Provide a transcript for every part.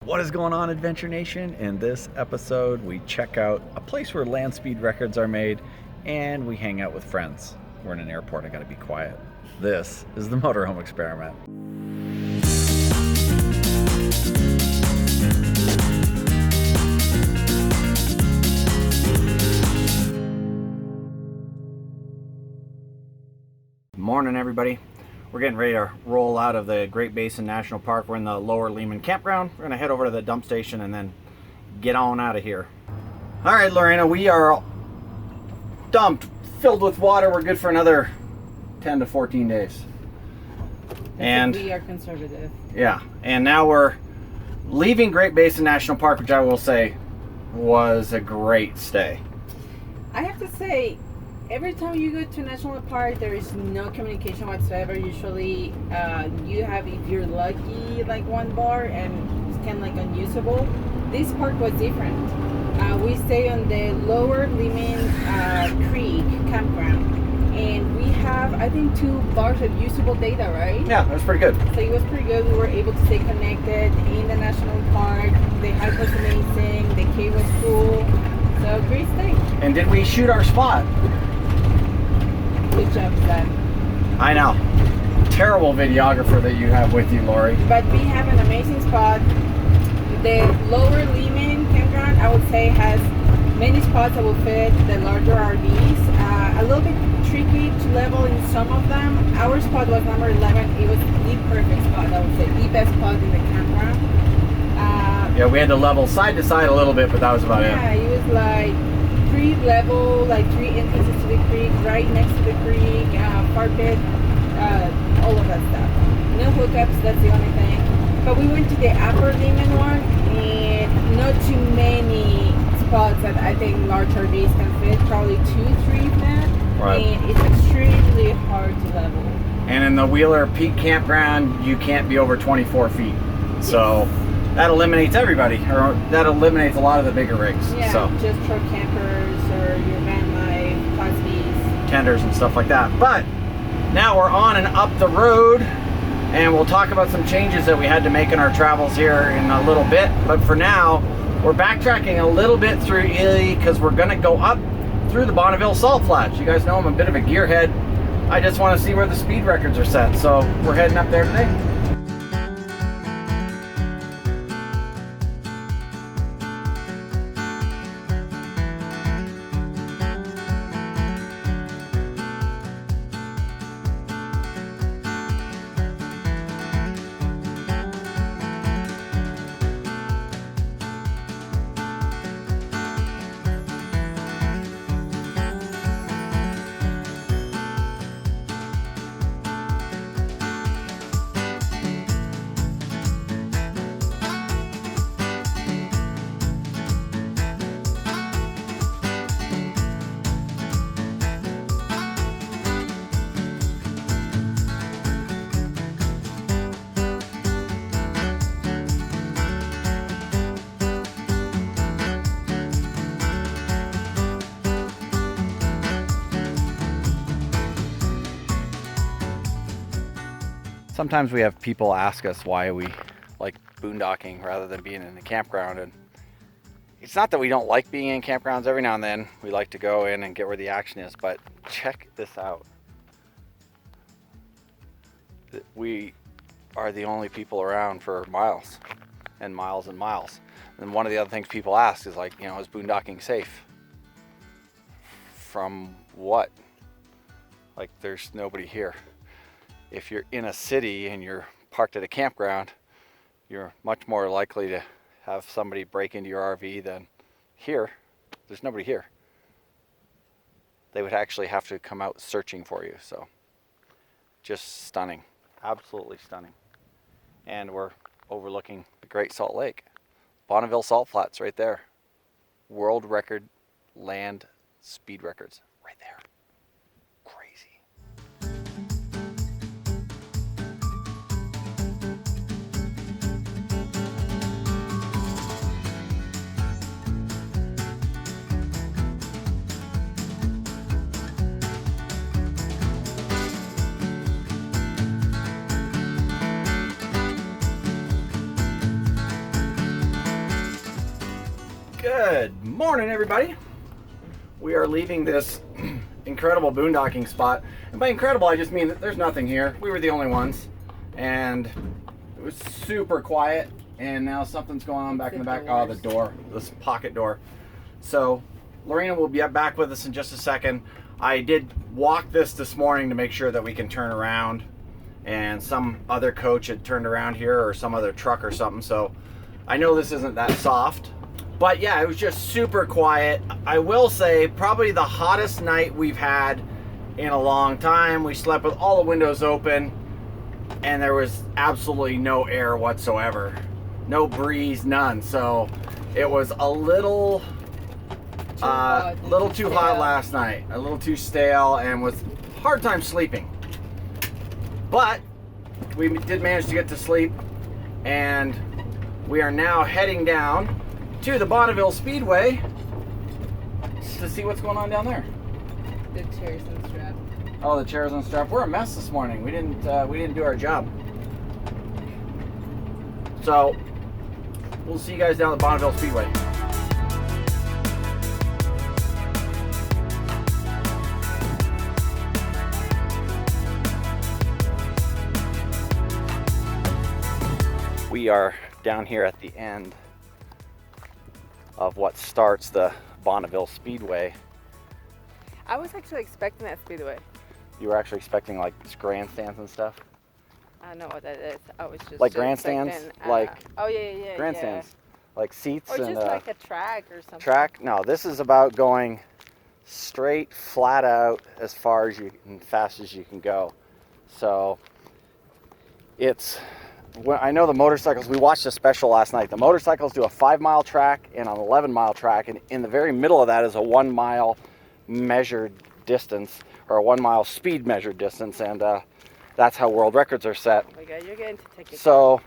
What is going on, Adventure Nation? In this episode, we check out a place where land speed records are made and we hang out with friends. We're in an airport, I gotta be quiet. This is the Motorhome Experiment. Morning, everybody. We're getting ready to roll out of the Great Basin National Park. We're in the Lower Lehman campground. We're gonna head over to the dump station and then get on out of here. All right, Lorena, we are dumped, filled with water. We're good for another 10 to 14 days. And we are conservative. Yeah, and now we're leaving Great Basin National Park, which I will say was a great stay. I have to say, every time you go to national park, there is no communication whatsoever. Usually, you have, if you're lucky, like one bar, and it's kind of like unusable. This park was different. We stay on the Lower Lehman Creek campground, and we have, I think, 2 bars of usable data, right? Yeah, that was pretty good. So it was pretty good. We were able to stay connected in the national park. The hike was amazing. The cave was cool. So great stay. And did we shoot our spot? Good job, Zach. I know. Terrible videographer that you have with you, Lori. But we have an amazing spot. The Lower Lehman campground, I would say, has many spots that will fit the larger RVs. A little bit tricky to level in some of them. Our spot was number 11. It was the perfect spot, I would say, the best spot in the campground. Yeah, we had to level side to side a little bit, but that was about it. Yeah, it was like 3 level, like 3 entrances to the creek, right next to the creek, carpet, all of that stuff. No hookups, that's the only thing. But we went to the Upper Lehman one, and not too many spots that I think large RVs can fit, probably 2, 3 net. Right. And it's extremely hard to level. And in the Wheeler Peak campground, you can't be over 24 feet. So that eliminates everybody, or that eliminates a lot of the bigger rigs. Yeah, so just truck campers or your van life, Class Bs. Tenders and stuff like that. But now we're on and up the road, and we'll talk about some changes that we had to make in our travels here in a little bit. But for now, we're backtracking a little bit through Ely because we're gonna go up through the Bonneville salt flats. You guys know I'm a bit of a gearhead. I just want to see where the speed records are set. So we're heading up there today. Sometimes we have people ask us why we like boondocking rather than being in a campground, and it's not that we don't like being in campgrounds. Every now and then we like to go in and get where the action is, but check this out. We are the only people around for miles and miles and miles. And one of the other things people ask is like, is boondocking safe? From what? Like, there's nobody here. If you're in a city and you're parked at a campground, you're much more likely to have somebody break into your RV than here. There's nobody here. They would actually have to come out searching for you. So just stunning, absolutely stunning. And we're overlooking the Great Salt Lake. Bonneville Salt Flats right there. World record land speed records right there. Good morning, everybody. We are leaving this incredible boondocking spot. And by incredible, I just mean that there's nothing here. We were the only ones. And it was super quiet. And now something's going on back in the back. Oh, the door, this pocket door. So Lorena will be back with us in just a second. I did walk this morning to make sure that we can turn around. And some other coach had turned around here, or some other truck or something. So I know this isn't that soft. But yeah, it was just super quiet. I will say probably the hottest night we've had in a long time. We slept with all the windows open and there was absolutely no air whatsoever. No breeze, none. So it was a little too hot last night. A little too stale and was hard time sleeping. But we did manage to get to sleep and we are now heading down to the Bonneville Speedway to see what's going on down there. The chairs and strap. Oh, the chairs and strap. We're a mess this morning. We didn't do our job. So we'll see you guys down at the Bonneville Speedway. We are down here at the end of what starts the Bonneville Speedway. I was actually expecting that speedway. You were actually expecting like grandstands and stuff? I don't know what that is. I was just like grandstands? oh yeah. Grandstands. Yeah. Like seats or and just like a track or something. Track? No, this is about going straight, flat out, as far as you and fast as you can go. So it's, I know the motorcycles, we watched a special last night. The motorcycles do a 5-mile track and an 11-mile track, and in the very middle of that is a 1-mile measured distance, or a 1-mile speed measured distance, and that's how world records are set. Oh my God, you're getting to take it. So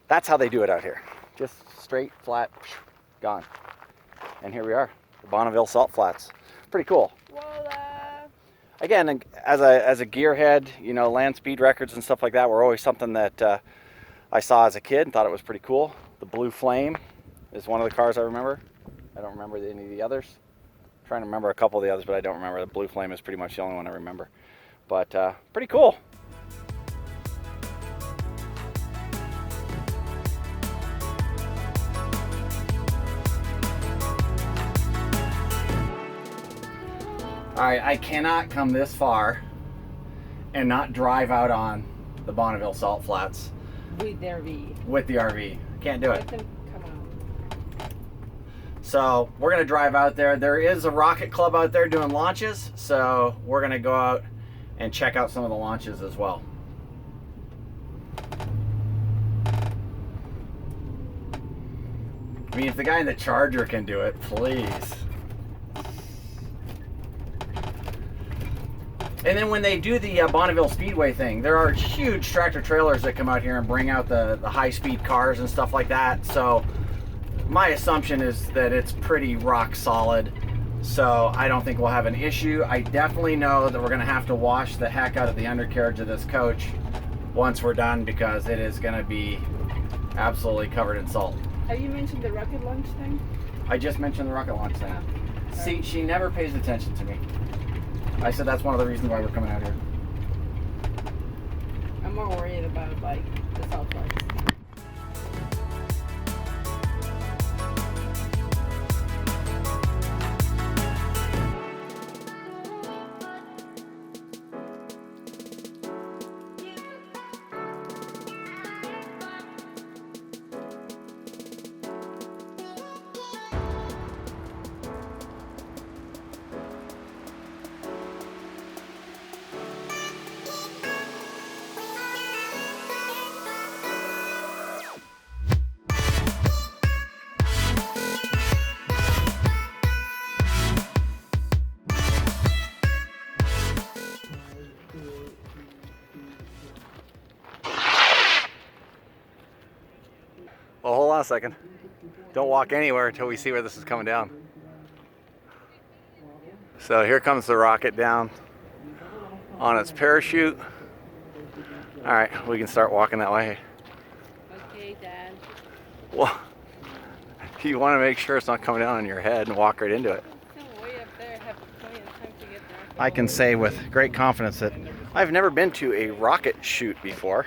that's how they do it out here. Just straight, flat, gone. And here we are, the Bonneville Salt Flats. Pretty cool. Voila. Again, as a gearhead, you know, land speed records and stuff like that were always something that I saw as a kid and thought it was pretty cool. The Blue Flame is one of the cars I remember. I don't remember any of the others. I'm trying to remember a couple of the others, but I don't remember. The Blue Flame is pretty much the only one I remember. But pretty cool. All right, I cannot come this far and not drive out on the Bonneville Salt Flats. With the RV. With the RV. Can't do it. Let them come out. So we're gonna drive out there. There is a rocket club out there doing launches, so we're gonna go out and check out some of the launches as well. I mean, if the guy in the Charger can do it, please. And then when they do the Bonneville Speedway thing, there are huge tractor trailers that come out here and bring out the high-speed cars and stuff like that. So my assumption is that it's pretty rock solid. So I don't think we'll have an issue. I definitely know that we're going to have to wash the heck out of the undercarriage of this coach once we're done, because it is going to be absolutely covered in salt. Have you mentioned the rocket launch thing? I just mentioned the rocket launch thing. See, she never pays attention to me. I said that's one of the reasons why we're coming out here. I'm more worried about like the salt flats. Well, hold on a second. Don't walk anywhere until we see where this is coming down. So here comes the rocket down on its parachute. All right, we can start walking that way. Okay, Dad. Well, You want to make sure it's not coming down on your head and walk right into it. It's way up there. Have plenty of time to get there. I can say with great confidence that I've never been to a rocket shoot before.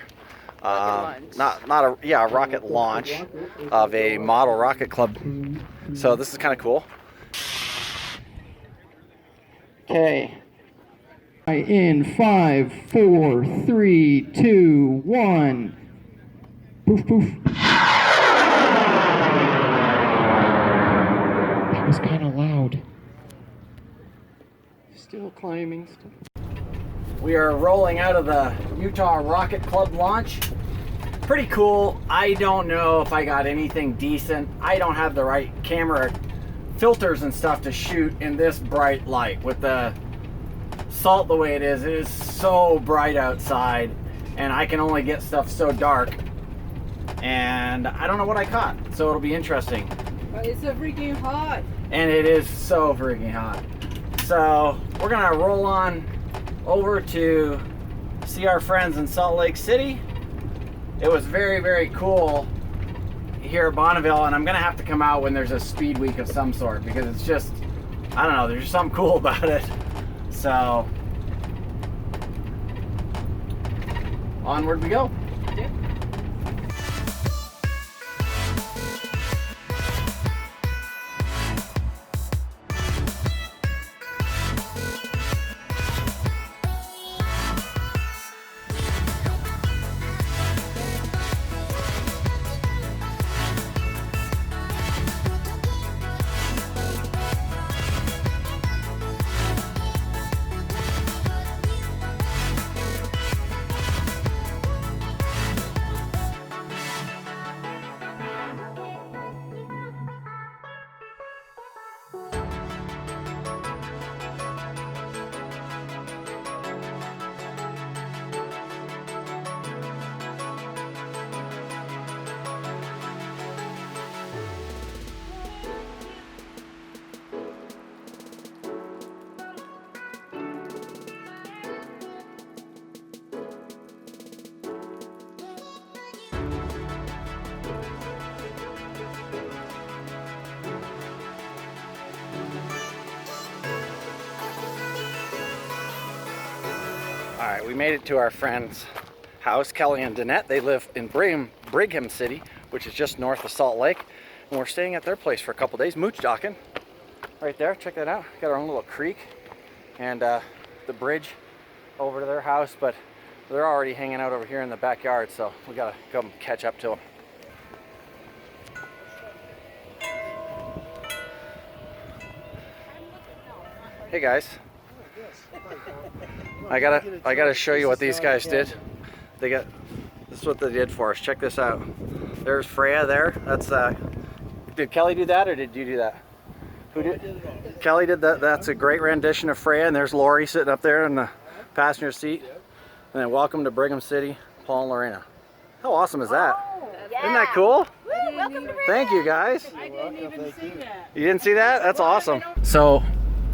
A rocket launch of a model rocket club. So this is kind of cool. Okay. In 5, 4, 3, 2, 1. Poof, poof. That was kind of loud. Still climbing. We are rolling out of the Utah Rocket Club launch. Pretty cool. I don't know if I got anything decent. I don't have the right camera filters and stuff to shoot in this bright light. With the salt the way it is so bright outside, and I can only get stuff so dark. And I don't know what I caught, so it'll be interesting. But it's so freaking hot. And it is so freaking hot. So we're gonna roll on over to see our friends in Salt Lake City. It was very, very cool here at Bonneville, and I'm gonna have to come out when there's a speed week of some sort, because it's just, I don't know, there's just something cool about it. So onward we go. Yep. All right, we made it to our friend's house, Kelly and Danette. They live in Brigham City, which is just north of Salt Lake. And we're staying at their place for a couple days, mooch docking. Right there, check that out. Got our own little creek and the bridge over to their house, but they're already hanging out over here in the backyard, so we gotta come catch up to them. Hey guys. I gotta show you what these guys did. This is what they did for us. Check this out. There's Freya there. That's did Kelly do that, or did you do that? Who did? Kelly did that. That's a great rendition of Freya, and there's Lori sitting up there in the passenger seat. And then welcome to Brigham City, Paul and Lorena. How awesome is that? Isn't that cool? Woo, welcome to Brigham. Thank you guys. I didn't even see that. You didn't see that? That's awesome. So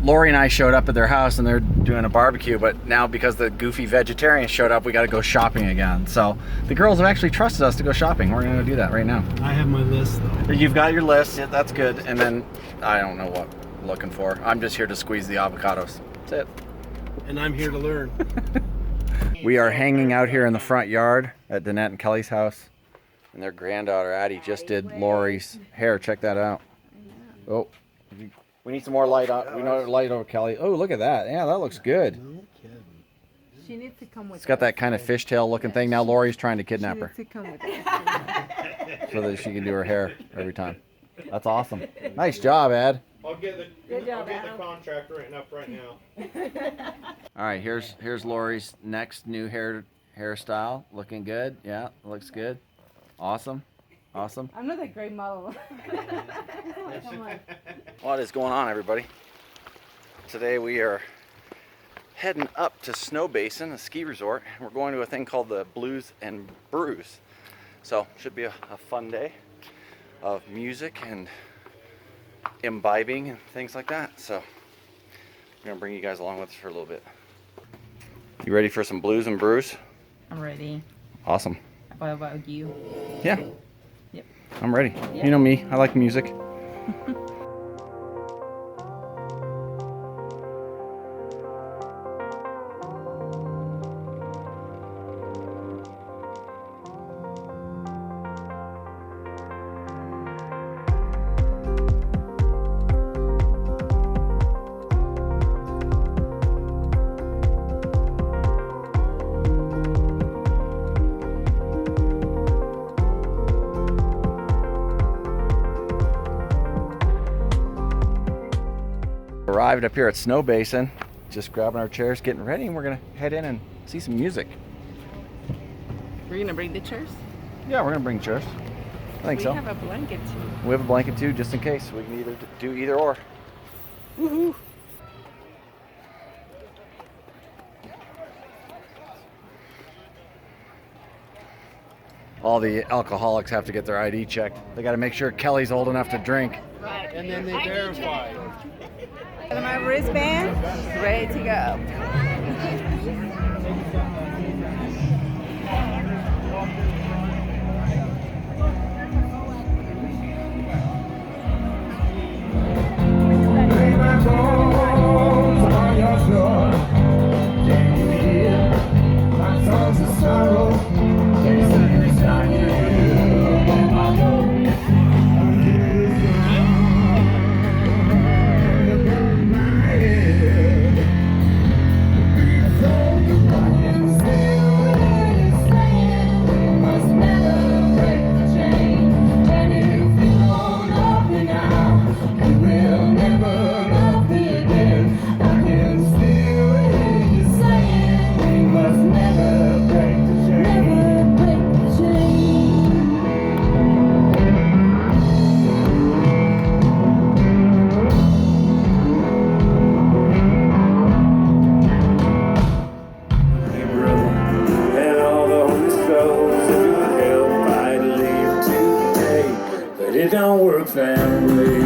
Lori and I showed up at their house and they're doing a barbecue, but now because the goofy vegetarians showed up, we got to go shopping again. So the girls have actually trusted us to go shopping. We're going to go do that right now. I have my list though. You've got your list. Yeah, that's good. And then I don't know what I'm looking for. I'm just here to squeeze the avocados. That's it. And I'm here to learn. We are hanging out here in the front yard at Danette and Kelly's house. And their granddaughter, Addie, just did Lori's hair. Check that out. Oh, we need some more light on. We know light over Kelly. Oh, look at that. Yeah, that looks good. No kidding. She needs to come with It's got that kind of fishtail looking thing. Now Lori's trying to kidnap her to come with us. so that she can do her hair every time. That's awesome. Nice job, Ed. I'll get the contract written up right now. All right, here's Lori's next new hairstyle. Looking good. Yeah, looks good. Awesome. Awesome. I'm not a great model. Come on. What is going on, everybody? Today we are heading up to Snow Basin, a ski resort. We're going to a thing called the Blues and Brews. So should be a fun day of music and imbibing and things like that. So I'm gonna bring you guys along with us for a little bit. You ready for some blues and brews? I'm ready. Awesome. What about you? Yeah. Yep. I'm ready. Yeah. You know me, I like music. Arrived up here at Snow Basin, just grabbing our chairs, getting ready, and we're gonna head in and see some music. We're gonna bring the chairs. Yeah, we're gonna bring chairs. I think so. We have a blanket too. We have a blanket too, just in case. We can do either or. Woohoo! All the alcoholics have to get their ID checked. They got to make sure Kelly's old enough to drink. And then they verify. And my wristband, ready to go. It don't work that way.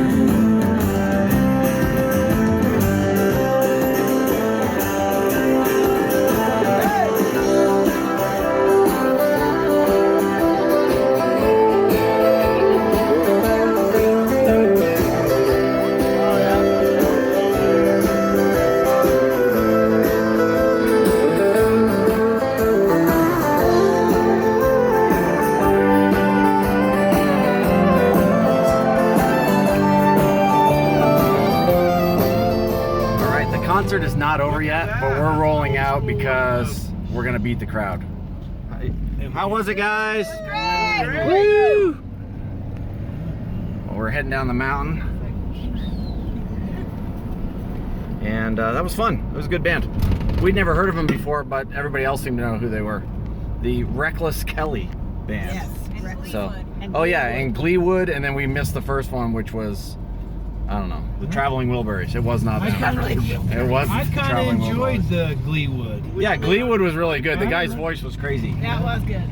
Concert is not over yet, but we're rolling out because we're gonna beat the crowd. How was it, guys? Woo! Well, we're heading down the mountain, and that was fun. It was a good band. We'd never heard of them before, but everybody else seemed to know who they were. The Reckless Kelly band. Yes. So, oh yeah, and Gleewood, and then we missed the first one, which was, I don't know, the Traveling Wilburys. It was not them. It was. I kind of enjoyed the Gleewood. Yeah, Gleewood was really good. The guy's voice was crazy. That was good.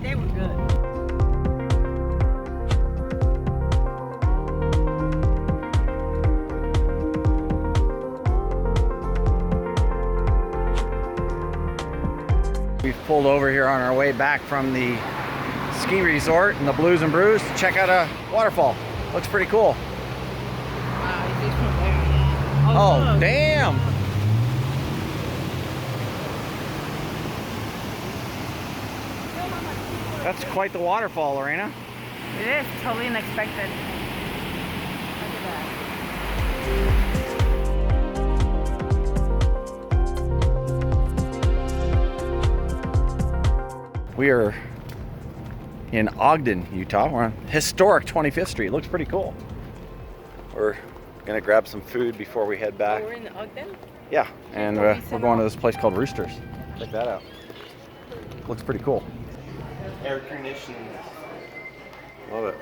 They were good. We've pulled over here on our way back from the ski resort and the Blues and Brews to check out a waterfall. Looks pretty cool. Oh, damn! That's quite the waterfall, Lorena. It is totally unexpected. Look at that. We are in Ogden, Utah. We're on historic 25th Street. Looks pretty cool. We're gonna grab some food before we head back. Oh, we're in Ogden? Yeah, and we're going to this place called Roosters. Check that out. Looks pretty cool. Air conditioning. Love it.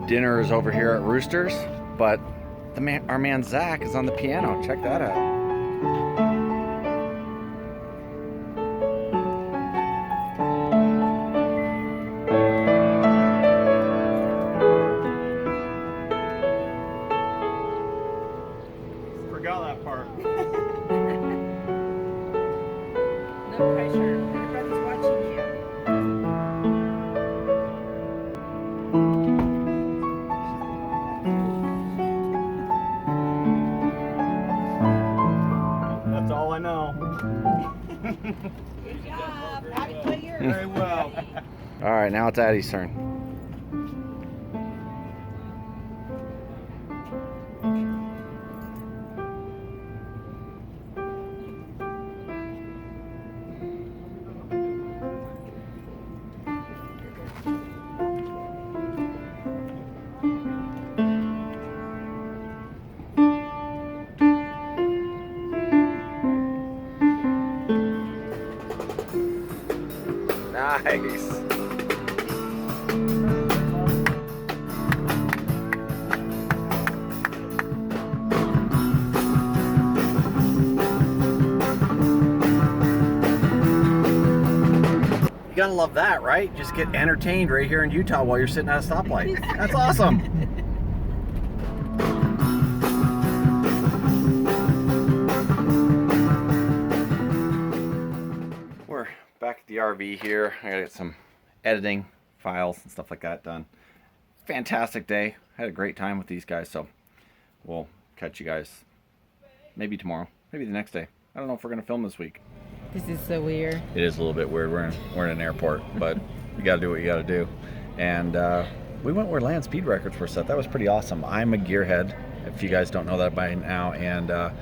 Dinner is over here at Roosters, but our man Zach is on the piano. Check that out. Very well. All right, now it's Addie's turn. Nice. You gotta love that, right? Just get entertained right here in Utah while you're sitting at a stoplight. That's awesome. We're back at the RV here. I gotta get some editing files and stuff like that done. Fantastic day. Had a great time with these guys, so we'll catch you guys maybe tomorrow, maybe the next day. I don't know if we're gonna film this week. This is so weird. It is a little bit weird. We're in an airport, but you got to do what you got to do. And we went where land speed records were set. That was pretty awesome. I'm a gearhead, if you guys don't know that by now. And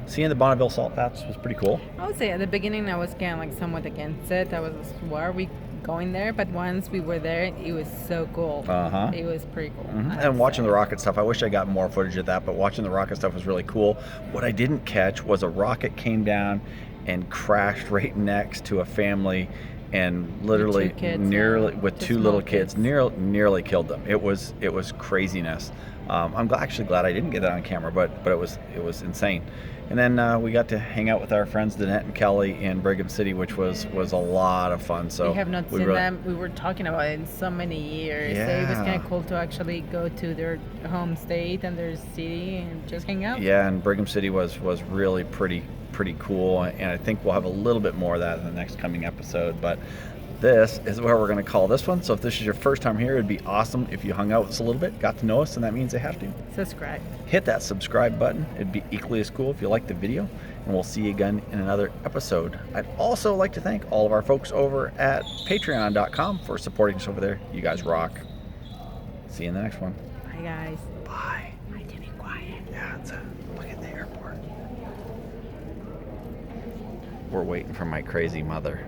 seeing the Bonneville salt flats was pretty cool. I would say at the beginning I was kind of like somewhat against it. I was, why are we going there? But once we were there, it was so cool. Uh-huh. It was pretty cool. And watching the rocket stuff, I wish I got more footage of that, but watching the rocket stuff was really cool. What I didn't catch was a rocket came down and crashed right next to a family and literally with two little kids nearly killed them. It was craziness. I'm actually glad I didn't get that on camera, but it was insane. And then we got to hang out with our friends Danette and Kelly in Brigham City, which was a lot of fun. So we have not seen them. We were talking about it in so many years. Yeah. So it was kind of cool to actually go to their home state and their city and just hang out. Yeah, and Brigham City was really pretty cool, and I think we'll have a little bit more of that in the next coming episode. But this is where we're going to call this one. So if this is your first time here, it'd be awesome if you hung out with us a little bit, got to know us, and that means they have to Subscribe. hit that subscribe button. It'd be equally as cool if you liked the video, and we'll see you again in another episode. I'd also like to thank all of our folks over at patreon.com for supporting us over there. You guys rock. See you in the next one. Bye, guys. Bye. I need to be quiet. Yeah, look at the airport. We're waiting for my crazy mother.